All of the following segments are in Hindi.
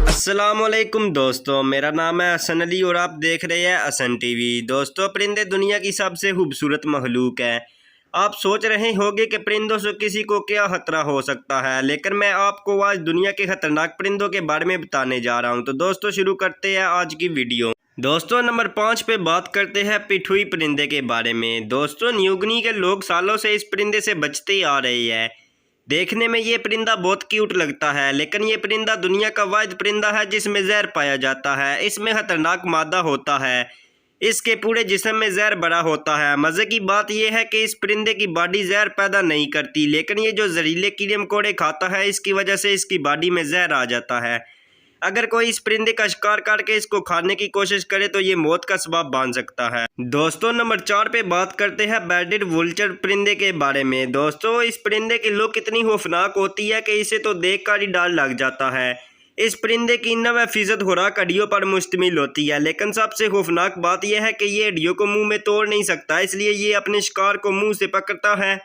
अस्सलाम वालेकुम दोस्तों, मेरा नाम है हसन अली और आप देख रहे हैं हसन टीवी। दोस्तों, परिंदे दुनिया की सबसे खूबसूरत मखलूक है। आप सोच रहे होंगे कि परिंदों से किसी को क्या खतरा हो सकता है, लेकिन मैं आपको आज दुनिया के खतरनाक परिंदों के बारे में बताने जा रहा हूं। तो दोस्तों, शुरू करते हैं आज की वीडियो। दोस्तों, नंबर 5 पे बात करते हैं पिठुई परिंदे के बारे में। दोस्तों, न्यू गिनी के लोग सालों से इस परिंदे से बचते आ रहे हैं। देखने में ये परिंदा बहुत क्यूट लगता है, लेकिन ये परिंदा दुनिया का वाहिद परिंदा है जिसमें जहर पाया जाता है। इसमें खतरनाक मादा होता है। इसके पूरे जिस्म में जहर बड़ा होता है। मज़े की बात यह है कि इस परिंदे की बॉडी जहर पैदा नहीं करती, लेकिन ये जो जहरीले कीड़े मकोड़े खाता है, इसकी वजह से इसकी बॉडी में जहर आ जाता है। अगर कोई इस परिंदे का शिकार करके इसको खाने की कोशिश करे तो ये मौत का सबब बन सकता है। दोस्तों, नंबर 4 पे बात करते हैं बेडेड वुलचर परिंदे के बारे में। दोस्तों, इस परिंदे की लुक इतनी खौफनाक होती है कि इसे तो देख कर ही डर लग जाता है। इस परिंदे की 90% खुराक हड्डियों पर मुश्तमिल होती है, लेकिन सबसे खौफनाक बात यह है कि ये हड्डियों को मुंह में तोड़ नहीं सकता, इसलिए ये अपने शिकार को मुंह से पकड़ता है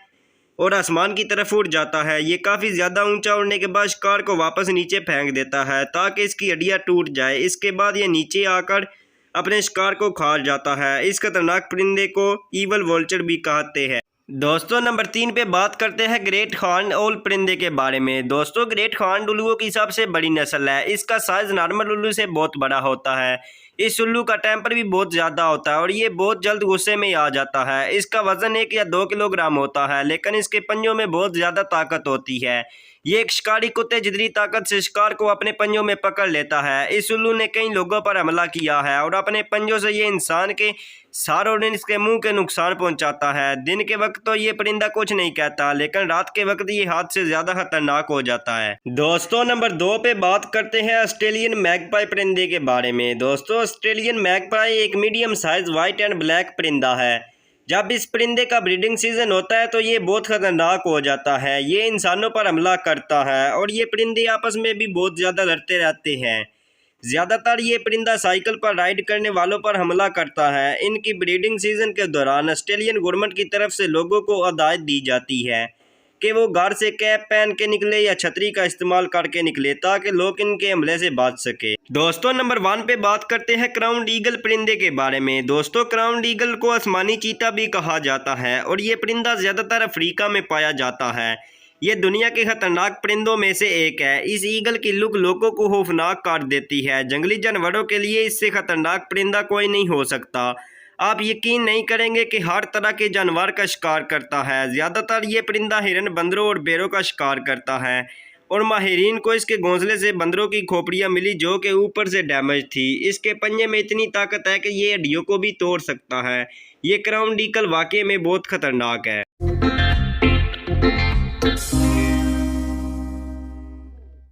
और आसमान की तरफ उड़ जाता है। ये काफ़ी ज़्यादा ऊंचा उड़ने के बाद शिकार को वापस नीचे फेंक देता है ताकि इसकी हड्डियाँ टूट जाए। इसके बाद ये नीचे आकर अपने शिकार को खा जाता है। इस खतरनाक परिंदे को ईवल वोल्चर भी कहते हैं। दोस्तों, नंबर 3 पे बात करते हैं ग्रेट हॉर्न ओल परिंदे के बारे में। दोस्तों, ग्रेट हॉर्न उल्लुओं की सबसे बड़ी नस्ल है। इसका साइज नॉर्मल उल्लू से बहुत बड़ा होता है। इस उल्लू का टेम्पर भी बहुत ज़्यादा होता है और ये बहुत जल्द गुस्से में आ जाता है। इसका वजन 1 या 2 किलोग्राम होता है, लेकिन इसके पंजों में बहुत ज़्यादा ताकत होती है। ये एक शिकारी कुत्ते जितनी ताकत से शिकार को अपने पंजों में पकड़ लेता है। इस उल्लू ने कई लोगों पर हमला किया है और अपने पंजों से ये इंसान के सार और इसके मुंह के नुकसान पहुंचाता है। दिन के वक्त तो ये परिंदा कुछ नहीं कहता, लेकिन रात के वक्त ये हाथ से ज़्यादा खतरनाक हो जाता है। दोस्तों, नंबर 2 पे बात करते हैं ऑस्ट्रेलियन मैगपाई परिंदे के बारे में। दोस्तों, ऑस्ट्रेलियन मैगपाई एक medium size white and black परिंदा है। जब इस परिंदे का ब्रीडिंग सीजन होता है तो ये बहुत खतरनाक हो जाता है। ये इंसानों पर हमला करता है और ये परिंदे आपस में भी बहुत ज़्यादा लड़ते रहते हैं। ज़्यादातर ये परिंदा साइकिल पर राइड करने वालों पर हमला करता है। इनकी ब्रीडिंग सीजन के दौरान ऑस्ट्रेलियन गवर्नमेंट की तरफ से लोगों को हिदायत दी जाती है कि वो घर से कैप पहन के निकले या छतरी का इस्तेमाल करके निकले ताकि लोग इनके हमले से बच सके। दोस्तों, नंबर 1 पे बात करते हैं क्राउन्ड ईगल परिंदे के बारे में। दोस्तों, क्राउन्ड ईगल को आसमानी चीता भी कहा जाता है और ये परिंदा ज़्यादातर अफ्रीका में पाया जाता है। ये दुनिया के खतरनाक परिंदों में से एक है। इस ईगल की लुक लोगों को खौफनाक कर देती है। जंगली जानवरों के लिए इससे खतरनाक परिंदा कोई नहीं हो सकता। आप यकीन नहीं करेंगे कि हर तरह के जानवर का शिकार करता है। ज़्यादातर ये परिंदा हिरन, बंदरों और बेरों का शिकार करता है और माहिरीन को इसके घोंसले से बंदरों की खोपड़ियाँ मिली जो कि ऊपर से डैमेज थी। इसके पंजे में इतनी ताकत है कि ये हड्डियों को भी तोड़ सकता है। ये क्राउन्ड ईगल वाकई में बहुत खतरनाक है।